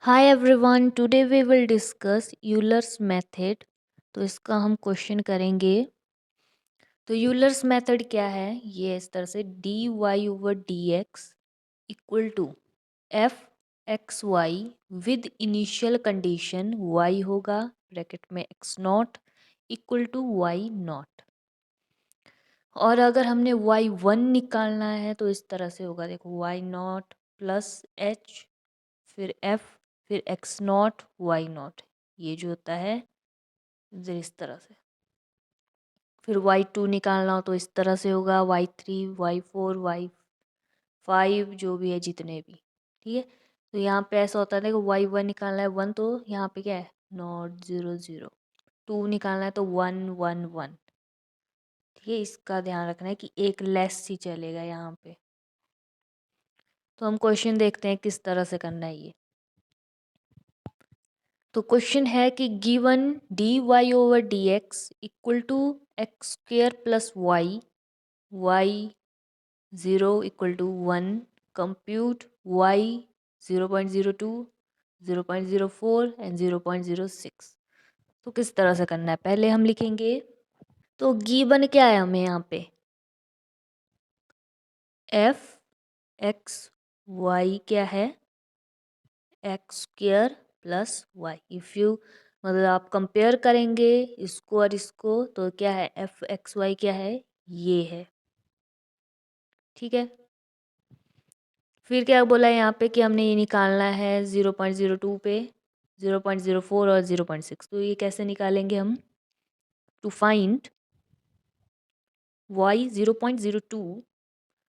Hi everyone, today we will discuss Euler's method. तो इसका हम क्वेश्चन करेंगे। तो यूलर्स मेथड क्या है, ये इस तरह से d y over d x equal to f x y with initial condition y होगा ब्रैकेट में x not equal to y not. और अगर हमने वाई वन निकालना है तो इस तरह से होगा, देखो वाई नॉट प्लस एच फिर एफ फिर एक्स नॉट वाई नॉट, ये जो होता है इस तरह से। फिर वाई टू निकालना हो तो इस तरह से होगा, y three y four y five जो भी है जितने भी, ठीक है। तो यहाँ पे ऐसा होता है, देखो वाई वन निकालना है वन, तो यहाँ पे क्या है नॉट ज़ीरो ज़ीरो। टू निकालना है तो वन वन वन, ठीक है। इसका ध्यान रखना है कि एक लेस ही चलेगा यहाँ पे। तो हम क्वेश्चन देखते हैं किस तरह से करना है ये। तो क्वेश्चन है कि given d y over d x equal to x square plus y y zero equal to one, compute y 0.02 0.04 and 0.06। तो किस तरह से करना है पहले हम लिखेंगे। तो गिवन क्या है हमें यहाँ पे, एफ एक्स वाई क्या है x square plus y. If you मतलब आप कंपेयर करेंगे इसको और इसको तो क्या है एफ एक्स वाई क्या है, ये है, ठीक है। फिर क्या बोला है यहाँ पे कि हमने ये निकालना है 0.02 पे 0.04 और 0.6। तो ये कैसे निकालेंगे हम, to find y 0.02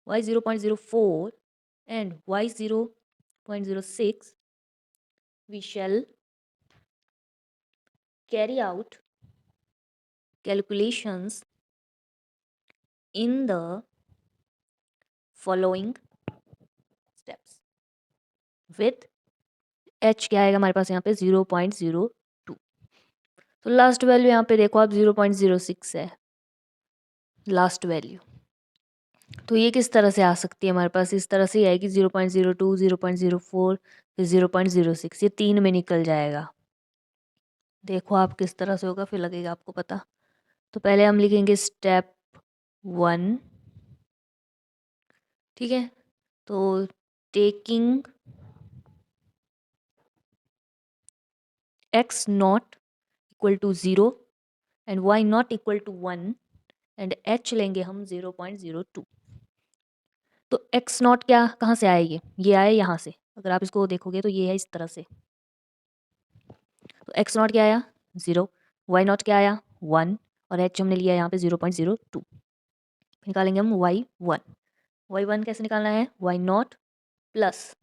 y 0.04 and y 0.06 we shall carry out calculations in the following steps with h क्या आएगा हमारे पास यहाँ पे 0.02। तो लास्ट वैल्यू यहाँ पे देखो आप 0.06 है लास्ट वैल्यू। तो ये किस तरह से आ सकती है हमारे पास, इस तरह से ही आएगी 0.02 0.04 फिर 0.06, ये तीन में निकल जाएगा। देखो आप किस तरह से होगा फिर लगेगा आपको पता। तो पहले हम लिखेंगे स्टेप वन, ठीक है। तो taking x not equal to zero and y not equal to one and h लेंगे हम 0.02। तो एक्स नॉट क्या कहाँ से आया, ये आया यहाँ से, अगर आप इसको देखोगे तो ये है इस तरह से। तो एक्स नॉट क्या आया ज़ीरो, वाई नॉट क्या आया वन और एच हमने लिया यहाँ पे 0.02। निकालेंगे हम वाई वन। वाई वन कैसे निकालना है, y not plus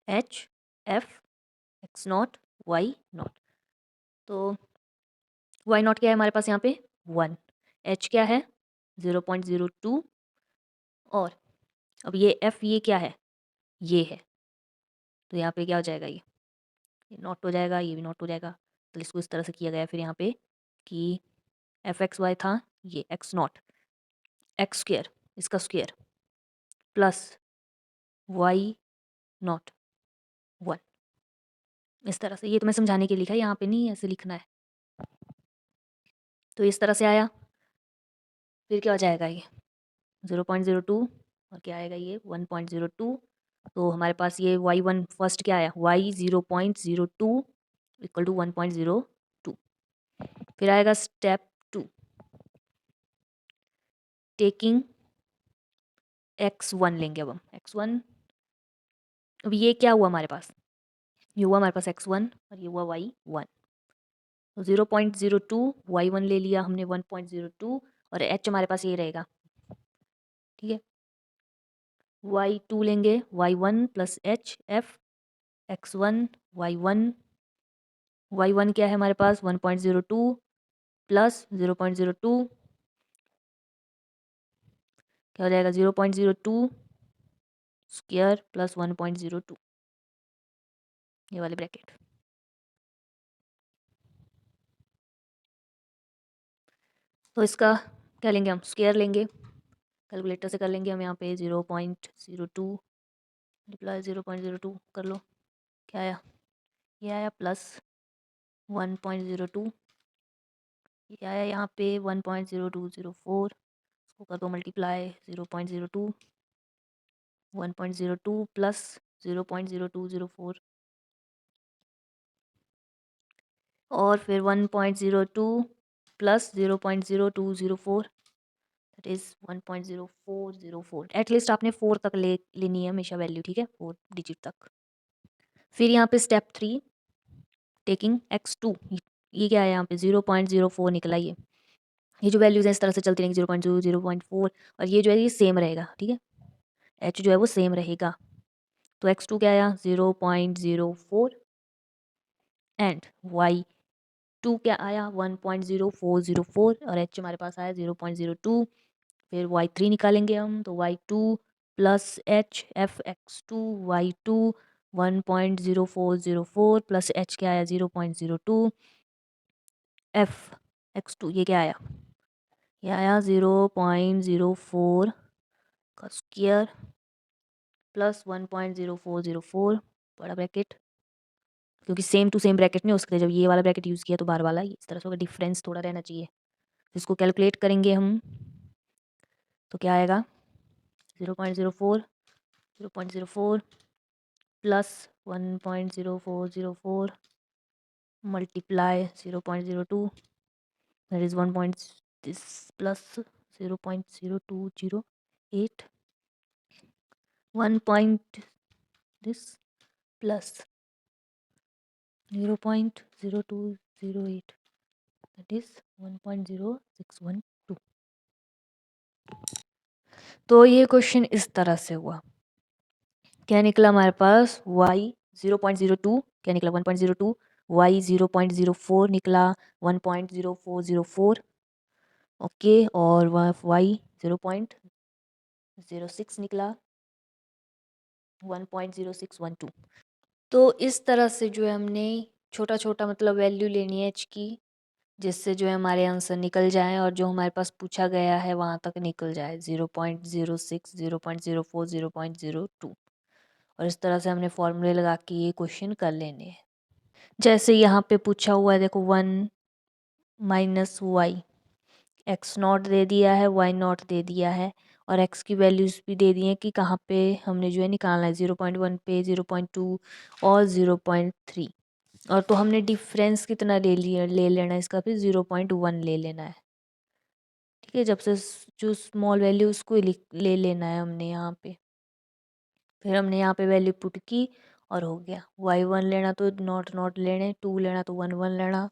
h f x not y not. तो वाई नॉट क्या है हमारे पास यहाँ पे वन, एच क्या है 0.02 और अब ये एफ ये क्या है ये है। तो यहाँ पे क्या हो जाएगा, ये नॉट हो जाएगा, ये भी नॉट हो जाएगा। तो इसको इस तरह से किया गया फिर यहाँ पे कि एफ एक्स वाई था ये एक्स नॉट एक्स स्क्वेयर इसका square plus y not one, इस तरह से। ये तो मैं समझाने के लिए लिखा है, यहाँ पे नहीं ऐसे लिखना है। तो इस तरह से आया, फिर क्या हो जाएगा ये 0.02 और क्या आएगा ये 1.02। तो हमारे पास ये वाई वन फर्स्ट क्या आया वाई 0.02 इक्वल टू 1.02। फिर आएगा step two, taking x one लेंगे। अब हम एक्स वन, अब ये क्या हुआ हमारे पास, ये हुआ हमारे पास एक्स वन और ये हुआ वाई वन। तो 0.02 वाई वन ले लिया हमने 1.02 और एच हमारे पास ये रहेगा, ठीक है। वाई टू लेंगे y one plus h f x one y one क्या है हमारे पास 1.02 प्लस 0.02 क्या हो जाएगा 0.02 स्क्वायर प्लस 1.02, ये वाले ब्रैकेट। तो इसका क्या लेंगे हम स्क्वायर लेंगे, कैलकुलेटर से कर लेंगे हम यहाँ पे 0.02 मल्टीप्लाई 0.02 कर लो क्या आया, ये आया +1.02, ये आया यहाँ पे 1.0204, इसको कर दो मल्टीप्लाई 0.02, 1.02 प्लस 0.0204 और फिर 1.02 प्लस 0.0204 दैट इज़ 1.0404। एटलीस्ट आपने 4 तक लेनी है हमेशा वैल्यू, ठीक है, 4 डिजिट तक। फिर यहाँ पे स्टेप 3 टेकिंग x2, ये क्या है यहाँ पे 0.04 निकला ये जो वैल्यूज़ हैं इस तरह से चलती रहेंगी 0.0 0.4 और ये जो है ये सेम रहेगा, ठीक है, h जो है वो सेम रहेगा। तो x2 क्या आया 0.04 एंड y2 क्या आया 1.0404 और h हमारे पास आया 0.02। फिर y3 निकालेंगे हम, तो y2 plus h F x2 y2 1.0404 plus h क्या आया 0.02 एफ x2 ये क्या आया, ये आया 0.04 का स्क्वायर प्लस 1.0404 बड़ा ब्रैकेट, क्योंकि सेम टू सेम ब्रैकेट नहीं हो सकते, जब ये वाला ब्रैकेट यूज़ किया तो बार वाला इस तरह से होगा, डिफरेंस थोड़ा रहना चाहिए। इसको कैलकुलेट करेंगे हम तो क्या आएगा 0.04 plus 1.0404 multiply 0.02 that is 1 this plus 0.0208 1 this plus 0.0208 that is 1.0612। तो ये क्वेश्चन इस तरह से हुआ, क्या निकला हमारे पास y 0.02, क्या निकला 1.02, y 0.04 निकला 1.0404, ओके, और y 0.06 निकला 1.0612। तो इस तरह से जो है हमने छोटा छोटा मतलब वैल्यू लेनी है h की, जिससे जो है हमारे आंसर निकल जाए और जो हमारे पास पूछा गया है वहाँ तक निकल जाए 0.06 0.04 0.02। और इस तरह से हमने फॉर्मूले लगा के ये क्वेश्चन कर लेने हैं। जैसे यहाँ पे पूछा हुआ है देखो 1 माइनस वाई, एक्स नॉट दे दिया है, वाई नॉट दे दिया है और एक्स की वैल्यूज़ भी दे दी हैं कि कहाँ पे हमने जो है निकालना है 0.1 पे 0.2 और 0.3, और तो हमने डिफरेंस कितना ले लेना है इसका, फिर 0.1 ले लेना है, ठीक है, जब से जो स्मॉल वैल्यू उसको ले लेना है हमने यहाँ पे। फिर हमने यहाँ पे वैल्यू पुट की और हो गया, y1 लेना तो नॉट नॉट लेने, 2 लेना तो 1 1 लेना,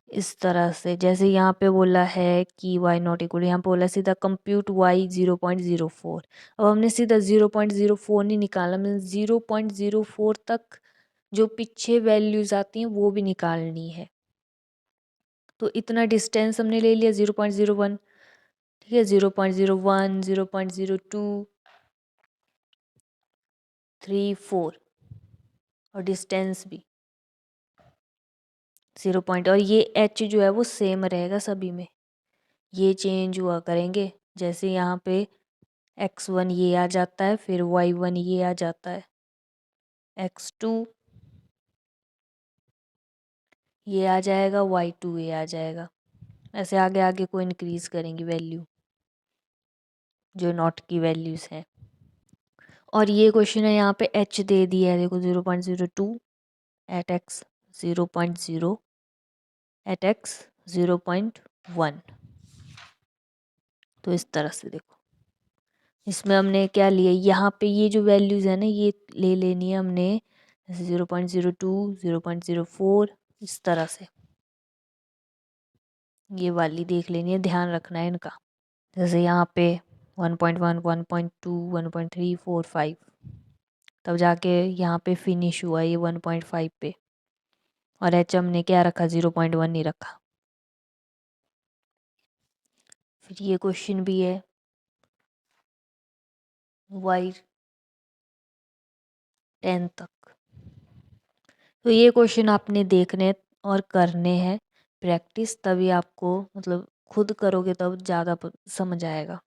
इस तरह से। जैसे यहाँ पे बोला है कि y नॉट इक्वल, यहाँ पे बोला सीधा कंप्यूट y 0.04, अब हमने सीधा 0.04 नहीं निकाला, हमने 0.04 तक जो पीछे वैल्यूज़ आती हैं वो भी निकालनी है। तो इतना डिस्टेंस हमने ले लिया 0.01, ठीक है, 0.01 0.02 3 4 और डिस्टेंस भी 0 पॉइंट, और ये h जो है वो सेम रहेगा सभी में, ये चेंज हुआ करेंगे। जैसे यहाँ पे x1 ये आ जाता है, फिर y1 ये आ जाता है, x2 ये आ जाएगा, y2 ये आ जाएगा, ऐसे आगे आगे को इंक्रीज़ करेंगी वैल्यू जो नॉट की वैल्यूज़ हैं। और ये क्वेश्चन है यहाँ पे h दे दिया है देखो 0.02 एट x 0.0 एट x 0.1, तो इस तरह से देखो इसमें हमने क्या लिया, यहाँ पे ये जो वैल्यूज़ है ना ये ले लेनी है हमने, जैसे 0.02 0.04 इस तरह से ये वाली देख लेनी है, ध्यान रखना है इनका। जैसे यहाँ पे 1.1 1.2 1.3 4 5, तब जाके यहाँ पे फिनिश हुआ ये 1.5 पे, और एच हमने क्या रखा 0.1 नहीं रखा। फिर ये क्वेश्चन भी है y 10 तक, तो ये क्वेश्चन आपने देखने और करने हैं प्रैक्टिस, तभी आपको मतलब खुद करोगे तब ज़्यादा समझ आएगा।